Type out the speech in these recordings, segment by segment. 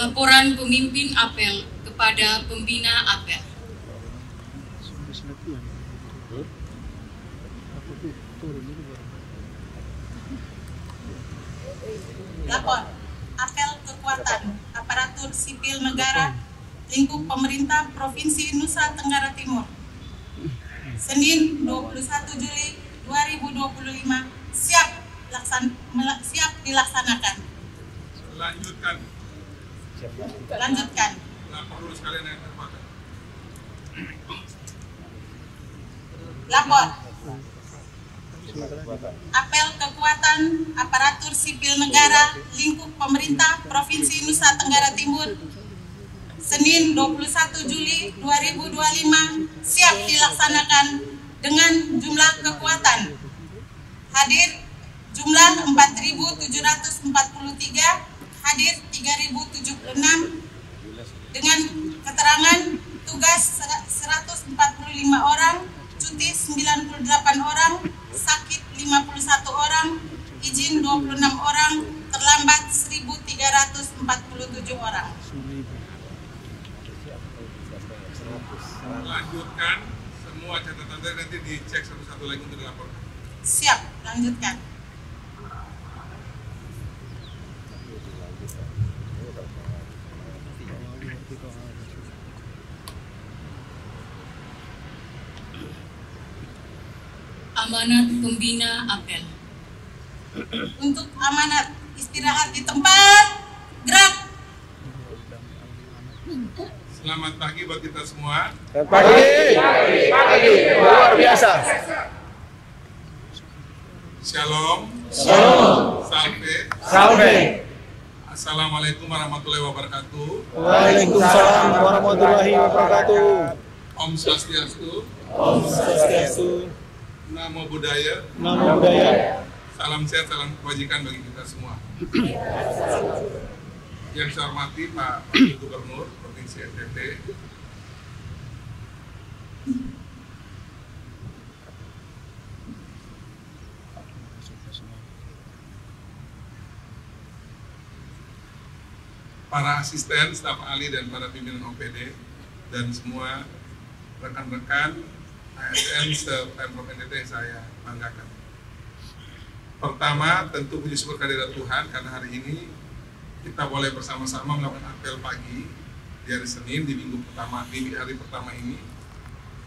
Laporan pemimpin apel kepada pembina apel. Lapor apel kekuatan aparatur sipil negara lingkup pemerintah Provinsi Nusa Tenggara Timur. Senin 21 Juli 2025 siap dilaksanakan. Lanjutkan. Lapor dulu sekalian yang terpakai. Lapor apel kekuatan aparatur sipil negara lingkup pemerintah Provinsi Nusa Tenggara Timur. Senin 21 Juli 2025 siap dilaksanakan dengan jumlah kekuatan hadir jumlah 4.743, hadir 3.076 dengan keterangan tugas 145 orang, cuti 98 orang, sakit 51 orang, izin 26 orang, terlambat 1.347 orang. Lanjutkan semua catatan tadi nanti dicek satu-satu lagi untuk dilaporkan. Siap, lanjutkan. Amanat pembina apel. Untuk amanat istirahat di tempat, gerak. Selamat pagi buat kita semua. Pagi, luar biasa. Shalom. Shalom. Salve. Salve. Assalamualaikum warahmatullahi wabarakatuh. Waalaikumsalam warahmatullahi wabarakatuh. Om Swastiastu. Om Swastiastu. Namo Buddhaya. Namo Buddhaya. Salam sehat, salam kebajikan bagi kita semua. Yang saya hormati Pak Wakil Gubernur Provinsi NTT, para asisten, staf ahli dan para pimpinan OPD dan semua rekan-rekan ASN se-Pemprov NTT yang saya banggakan. Pertama, tentu puji syukur kehadirat Tuhan karena hari ini kita boleh bersama-sama melakukan apel pagi di hari Senin di minggu pertama, di hari pertama ini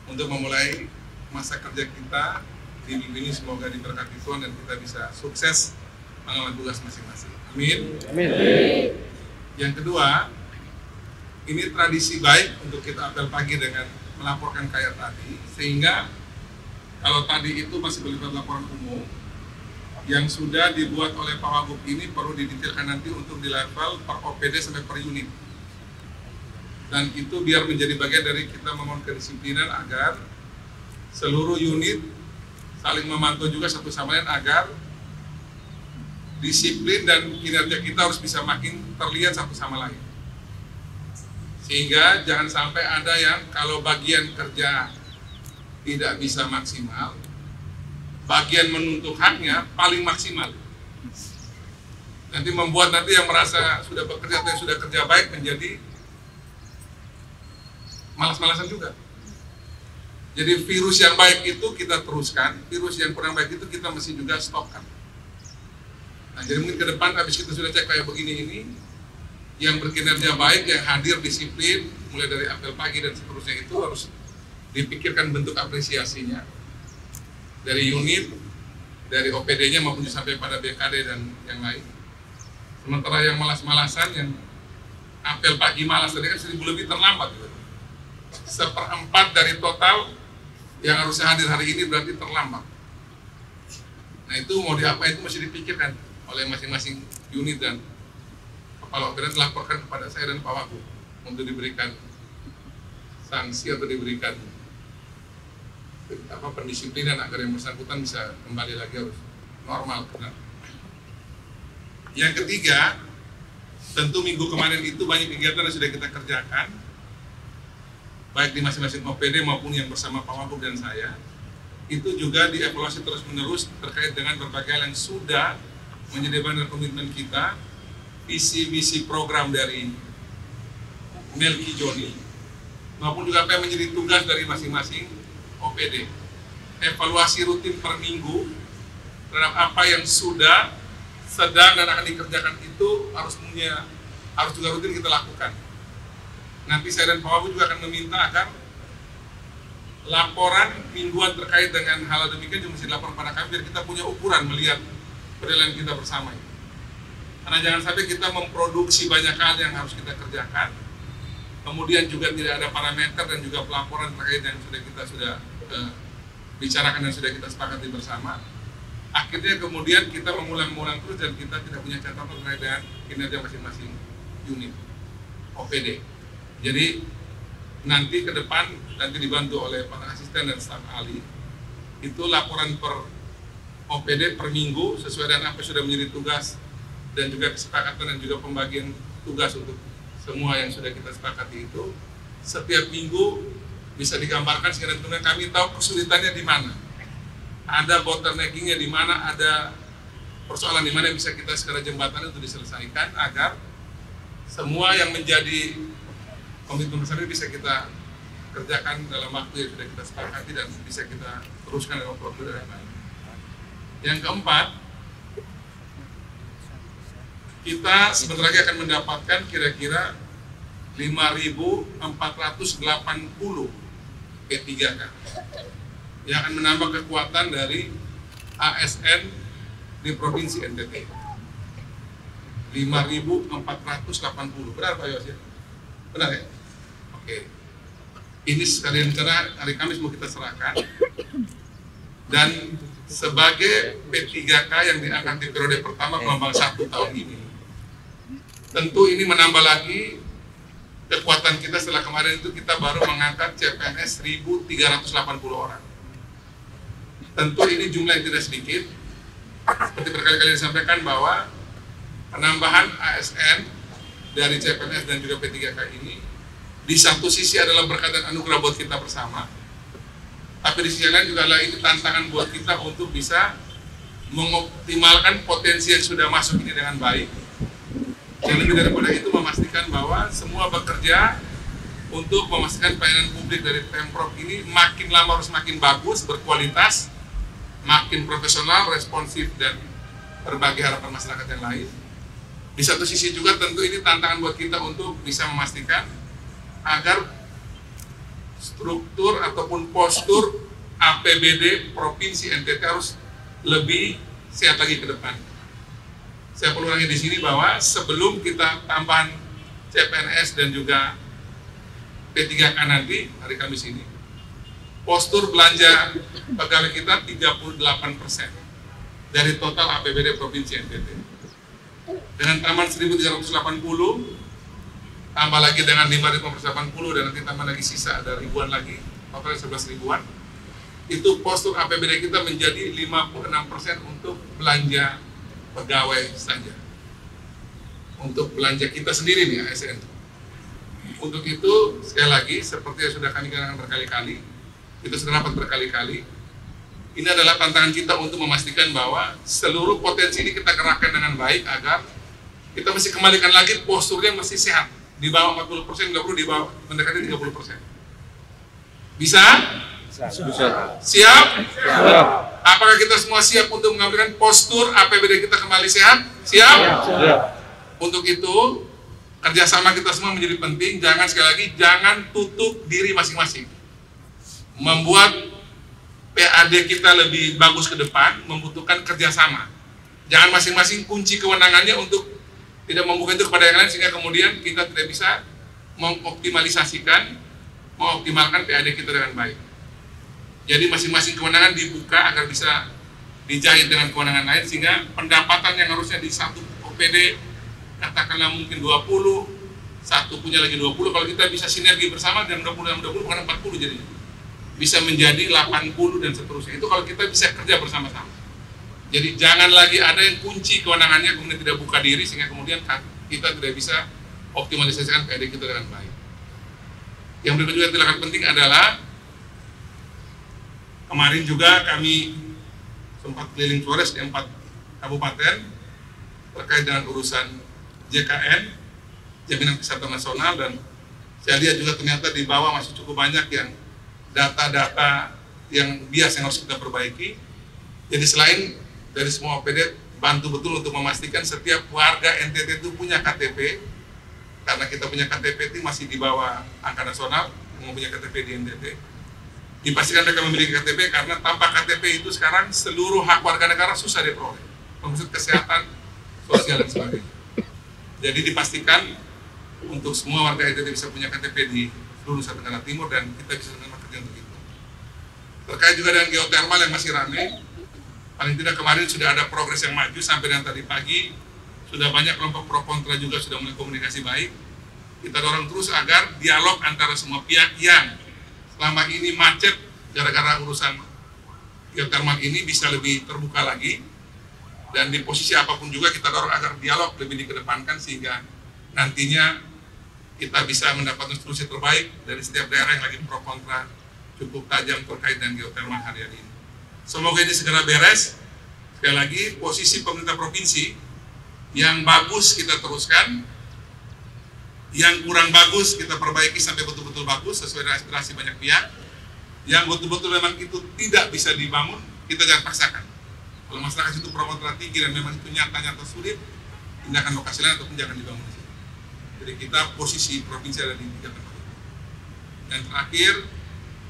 untuk memulai masa kerja kita di minggu ini. Semoga diberkati Tuhan dan kita bisa sukses mengemban tugas masing-masing. Amin. Amin. Yang kedua, ini tradisi baik untuk kita apel pagi dengan melaporkan kayak tadi, sehingga kalau tadi itu masih berupa laporan umum yang sudah dibuat oleh Pak Wagub ini perlu didetailkan nanti untuk di level per OPD sampai per unit, dan itu biar menjadi bagian dari kita memohon kedisiplinan agar seluruh unit saling memantau juga satu sama lain agar disiplin dan kinerja kita harus bisa makin terlihat satu sama lain, sehingga jangan sampai ada yang kalau bagian kerja tidak bisa maksimal, bagian menuntut haknya paling maksimal. Nanti membuat nanti yang merasa sudah bekerja atau yang sudah kerja baik menjadi malas-malasan juga. Jadi virus yang baik itu kita teruskan, virus yang kurang baik itu kita mesti juga stopkan. Nah, jadi mungkin ke depan habis kita sudah cek kayak begini ini, yang berkinerja baik, yang hadir disiplin, mulai dari apel pagi dan seterusnya itu harus dipikirkan bentuk apresiasinya dari unit, dari OPD-nya maupun sampai pada BKD dan yang lain. Sementara yang malas-malasan, yang apel pagi malas tadi kan 1.000 lebih terlambat gitu. 1/4 dari total yang harusnya hadir hari ini berarti terlambat. Nah itu mau diapain itu mesti dipikirkan oleh masing-masing unit dan kepala OPD laporkan kepada saya dan Pak Wagub untuk diberikan sanksi atau diberikan pendisiplinan agar yang bersangkutan bisa kembali lagi harus normal. Nah, yang ketiga, tentu minggu kemarin itu banyak kegiatan yang sudah kita kerjakan, baik di masing-masing OPD maupun yang bersama Pak Wagub dan saya. Itu juga dievaluasi terus-menerus terkait dengan berbagai hal yang sudah menjadi bahan komitmen kita, visi-misi program dari Melki Joni, maupun juga apa yang menjadi tugas dari masing-masing OPD. Evaluasi rutin per minggu terhadap apa yang sudah, sedang, dan akan dikerjakan itu harus juga rutin kita lakukan. Nanti saya dan Pak Wabu juga akan meminta agar laporan mingguan terkait dengan hal demikian juga mesti dilaporkan pada kami biar kita punya ukuran melihat penilaian kita bersama. Karena jangan sampai kita memproduksi banyak hal yang harus kita kerjakan, kemudian juga tidak ada parameter dan juga pelaporan terkait yang sudah bicarakan dan sudah kita sepakati bersama. Akhirnya kemudian kita mengulang-ulang terus dan kita tidak punya catatan terkait dengan kinerja masing-masing unit OPD. Jadi nanti ke depan nanti dibantu oleh para asisten dan staf ahli, itu laporan per OPD per minggu sesuai dengan apa yang sudah menjadi tugas dan juga kesepakatan dan juga pembagian tugas untuk semua yang sudah kita sepakati itu setiap minggu bisa digambarkan sehingga tentunya kami tahu kesulitannya di mana, ada bottleneckingnya di mana, ada persoalan di mana yang bisa kita secara jembatan untuk diselesaikan agar semua yang menjadi komitmen besar ini bisa kita kerjakan dalam waktu yang sudah kita sepakati dan bisa kita teruskan dalam prosedur yang lain. Yang keempat, kita sebentar lagi akan mendapatkan kira-kira 5.480 P3K yang akan menambah kekuatan dari ASN di Provinsi NTT. 5.480, benar Pak Yos ya? Benar ya? Oke. Ini sekalian cara hari Kamis mau kita serahkan. Dan sebagai P3K yang diangkat di periode pertama gelombang 1 tahun ini, tentu ini menambah lagi kekuatan kita setelah kemarin itu kita baru mengangkat CPNS 1.380 orang. Tentu ini jumlah yang tidak sedikit. Seperti berkali-kali disampaikan bahwa penambahan ASN dari CPNS dan juga P3K ini di satu sisi adalah berkat dan anugerah buat kita bersama, tapi di sisi lain juga adalah ini tantangan buat kita untuk bisa mengoptimalkan potensi yang sudah masuk ini dengan baik. Dan lebih daripada itu memastikan bahwa semua bekerja untuk memastikan pelayanan publik dari Pemprov ini makin lama harus makin bagus, berkualitas, makin profesional, responsif, dan berbagi harapan masyarakat yang lain. Di satu sisi juga tentu ini tantangan buat kita untuk bisa memastikan agar struktur ataupun postur APBD Provinsi NTT harus lebih sehat lagi ke depan. Saya perlu ulangi di sini bahwa sebelum kita tambahan CPNS dan juga P3K nanti hari Kamis ini, postur belanja pegawai kita 38% dari total APBD Provinsi NTT. Dengan tambahan 1.380, tambah lagi dengan 5.480 dan nanti tambah lagi sisa ada ribuan lagi, totalnya 11 ribuan. Itu postur APBD kita menjadi 56% untuk belanja pegawai saja. Untuk belanja kita sendiri nih ASN. Untuk itu sekali lagi seperti yang sudah kami katakan berkali-kali, itu sudah rapat berkali-kali. Ini adalah tantangan kita untuk memastikan bahwa seluruh potensi ini kita gerakkan dengan baik agar kita mesti kembalikan lagi posturnya mesti sehat. Di bawah 40%, nggak perlu di bawah mendekati 30%. Bisa? Bisa. Siap? Siap. Apakah kita semua siap untuk mengambilkan postur APBD kita kembali sehat? Siap? Siap. Untuk itu, kerjasama kita semua menjadi penting. Jangan sekali lagi, jangan tutup diri masing-masing. Membuat PAD kita lebih bagus ke depan membutuhkan kerjasama. Jangan masing-masing kunci kewenangannya untuk tidak membuka itu kepada yang lain sehingga kemudian kita tidak bisa mengoptimalkan PAD kita dengan baik. Jadi masing-masing kewenangan dibuka agar bisa dijahit dengan kewenangan lain sehingga pendapatan yang harusnya di satu OPD katakanlah mungkin 20, satu punya lagi 20, kalau kita bisa sinergi bersama dan 20 bukan 40 jadi bisa menjadi 80 dan seterusnya. Itu kalau kita bisa kerja bersama-sama. Jadi jangan lagi ada yang kunci kewenangannya kemudian tidak buka diri sehingga kemudian kita tidak bisa optimalisasikan PAD kita dengan baik. Yang berikutnya yang tindakan penting adalah kemarin juga kami sempat keliling Flores di 4 kabupaten terkait dengan urusan JKN, Jaminan Kesehatan Nasional, dan Saya lihat juga ternyata di bawah masih cukup banyak yang data-data yang bias yang harus kita perbaiki. Jadi selain dari semua OPD, bantu betul untuk memastikan setiap warga NTT itu punya KTP, karena kita punya KTP itu masih di bawah angka nasional, mempunyai KTP di NTT. Dipastikan mereka memiliki KTP, karena tanpa KTP itu sekarang seluruh hak warga negara susah diperoleh, termasuk kesehatan, sosial dan sebagainya. Jadi dipastikan untuk semua warga NTT bisa punya KTP di seluruh Nusa Tenggara Timur, dan kita bisa menerima kerja untuk itu. Terkait juga dengan geotermal yang masih ramai, paling tidak kemarin sudah ada progres yang maju sampai dengan tadi pagi, sudah banyak kelompok pro kontra juga sudah mulai komunikasi baik. Kita dorong terus agar dialog antara semua pihak yang selama ini macet gara-gara urusan geotermal ini bisa lebih terbuka lagi, dan di posisi apapun juga kita dorong agar dialog lebih dikedepankan sehingga nantinya kita bisa mendapatkan solusi terbaik dari setiap daerah yang lagi pro kontra cukup tajam terkait dengan geotermal hari ini. Semoga ini segera beres. Sekali lagi, posisi pemerintah provinsi yang bagus kita teruskan, yang kurang bagus kita perbaiki sampai betul-betul bagus sesuai dengan aspirasi banyak pihak. Yang betul-betul memang itu tidak bisa dibangun, kita jangan paksakan. Kalau masyarakat itu pro kontra tinggi dan memang itu nyata-nyata sulit, tindakan lokasi lain ataupun jangan dibangun di sini. Jadi kita posisi provinsi ada di 3 tempat. Dan terakhir,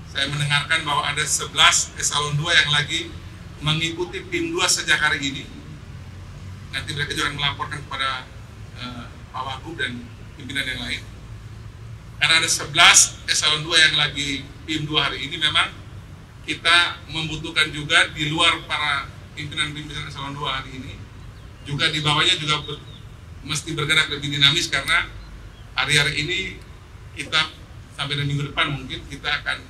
saya mendengarkan bahwa ada 11 eselon 2 yang lagi mengikuti PIM 2 sejak hari ini. Nanti mereka juga akan melaporkan kepada Pak Wagub dan pimpinan yang lain. Karena ada 11 eselon 2 yang lagi PIM 2 hari ini, memang kita membutuhkan juga di luar para pimpinan eselon 2 hari ini, juga di bawahnya juga mesti bergerak lebih dinamis, karena hari-hari ini kita sampai dengan minggu depan mungkin kita akan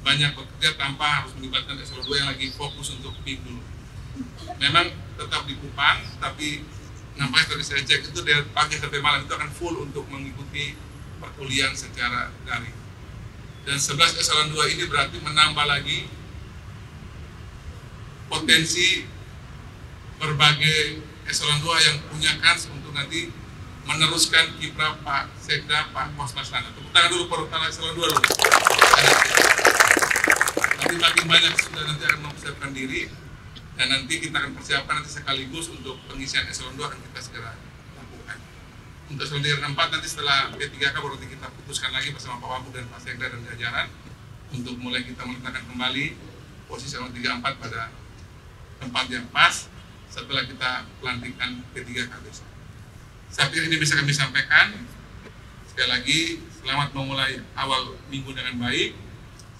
banyak bekerja tanpa harus melibatkan eselon 2 yang lagi fokus untuk PIM dulu. Memang tetap di Kupang, tapi nampaknya tadi saya cek itu dari pagi sampai malam itu akan full untuk mengikuti perkuliahan secara daring. Dan 11 eselon 2 ini berarti menambah lagi potensi berbagai eselon 2 yang punya kans untuk nanti meneruskan kiprah Pak Sekda, Pak Kosmasana. Tepuk tangan dulu para eselon 2 dulu. Nanti makin banyak sudah nanti akan mempersiapkan diri, dan nanti kita akan persiapkan nanti sekaligus untuk pengisian eselon 2 akan kita segera lakukan. Untuk eselon 3 dan 4 nanti setelah P3K baru nanti kita putuskan lagi bersama Pak Wagub dan Pak Sekda dan jajaran untuk mulai kita meletakkan kembali posisi eselon 3 4 pada tempat yang pas setelah kita pelantikan P3K besok. Saya pikir ini bisa kami sampaikan. Sekali lagi, selamat memulai awal minggu dengan baik.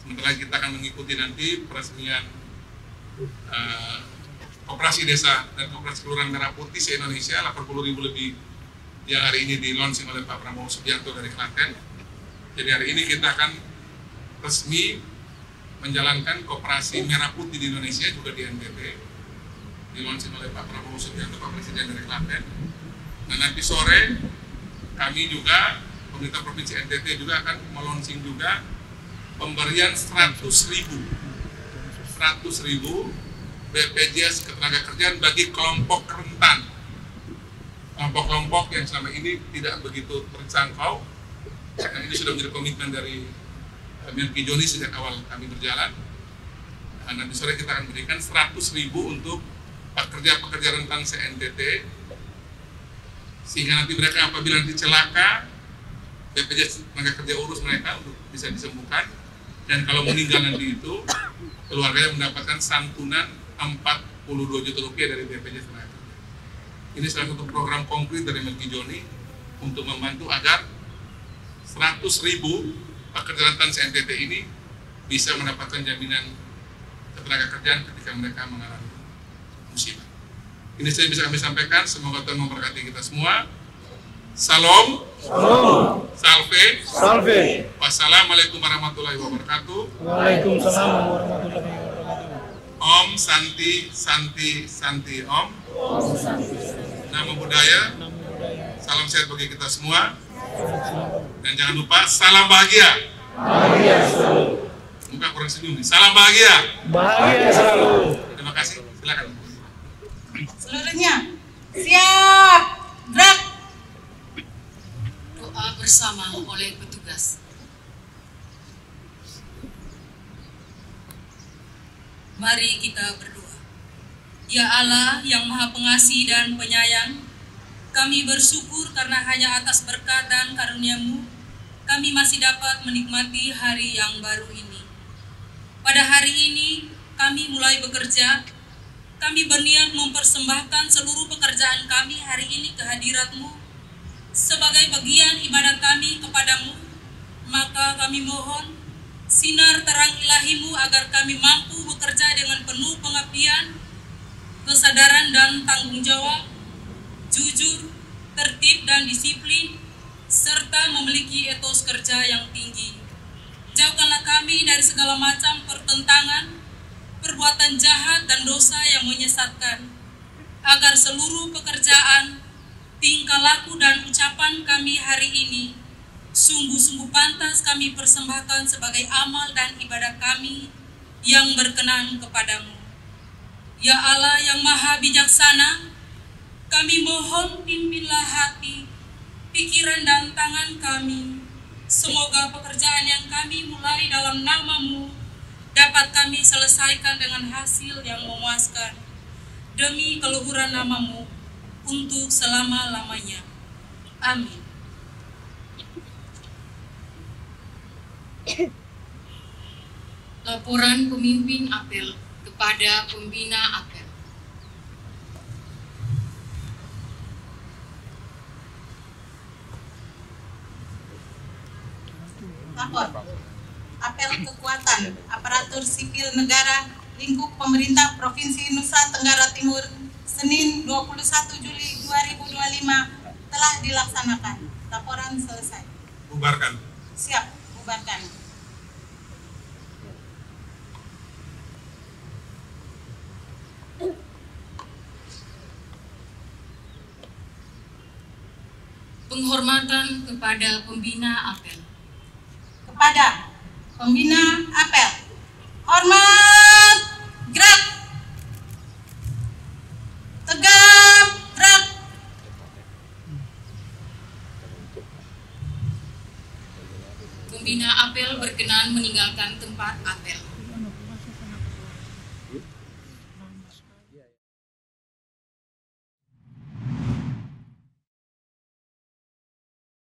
Sementara kita akan mengikuti nanti peresmian Koperasi Desa dan Koperasi Kelurahan Merah Putih se-Indonesia, 80.000 lebih yang hari ini di launching oleh Pak Prabowo Subianto dari Klaten. Jadi hari ini kita akan resmi menjalankan Koperasi Merah Putih di Indonesia juga di NTT, di launching oleh Pak Prabowo Subianto, Pak Presiden dari Klaten. Dan nanti sore kami juga, pemerintah Provinsi NTT juga akan melaunching juga pemberian 100.000 BPJS Ketenagakerjaan bagi kelompok rentan, kelompok-kelompok yang selama ini tidak begitu terjangkau. Dan ini sudah menjadi komitmen dari Melki Joni sejak awal kami berjalan. Dan nanti sore kita akan berikan 100.000 untuk pekerja-pekerja rentan se-NTT, sehingga nanti mereka apabila nanti celaka, BPJS Ketenagakerjaan urus mereka untuk bisa disembuhkan. Dan kalau meninggal nanti itu, keluarganya mendapatkan santunan 42 juta rupiah dari BPJS Ketenagakerjaan. Ini salah satu program konkret dari Melki Joni untuk membantu agar 100.000 pekerja rentan se-NTT ini bisa mendapatkan jaminan ketenagakerjaan ketika mereka mengalami musibah. Ini saya bisa kami sampaikan. Semoga Tuhan memberkati kita semua. Salam. Salam. Salve. Salve. Wassalamualaikum warahmatullahi wabarakatuh. Waalaikumsalam warahmatullahi wabarakatuh. Om Santi Santi Santi Om. Namo Buddhaya. Salam sehat bagi kita semua. Dan jangan lupa salam bahagia. Bahagia selalu. Muka kurang senyum nih. Salam bahagia. Bahagia selalu. Terima kasih. Silakan. Seluruhnya siap, gerak. Doa bersama oleh petugas. Mari kita berdoa. Ya Allah yang Maha Pengasih dan Penyayang, kami bersyukur karena hanya atas berkat dan karunia-Mu, kami masih dapat menikmati hari yang baru ini. Pada hari ini, kami mulai bekerja. Kami berniat mempersembahkan seluruh pekerjaan kami hari ini ke hadirat-Mu sebagai bagian ibadat kami kepadamu. Maka kami mohon sinar terang ilahi-Mu agar kami mampu bekerja dengan penuh pengabdian, kesadaran dan tanggung jawab, jujur, tertib dan disiplin, serta memiliki etos kerja yang tinggi. Jauhkanlah kami dari segala macam pertentangan, perbuatan jahat dan dosa yang menyesatkan, agar seluruh pekerjaan, tingkah laku dan ucapan kami hari ini sungguh-sungguh pantas kami persembahkan sebagai amal dan ibadah kami yang berkenan kepadamu. Ya Allah yang Maha Bijaksana, kami mohon pimpinlah hati, pikiran dan tangan kami. Semoga pekerjaan yang kami mulai dalam nama-Mu dapat kami selesaikan dengan hasil yang memuaskan, demi keluhuran nama-Mu untuk selama-lamanya. Amin. Laporan pemimpin apel kepada pembina apel. Lapor. Apel kekuatan aparatur sipil negara lingkup pemerintah Provinsi Nusa Tenggara Timur Senin 21 Juli 2025 telah dilaksanakan. Laporan selesai. Bubarkan. Siap, bubarkan. Penghormatan kepada pembina apel. Kepada pembina apel, hormat, gerak, tegap, gerak. Pembina apel berkenan meninggalkan tempat apel.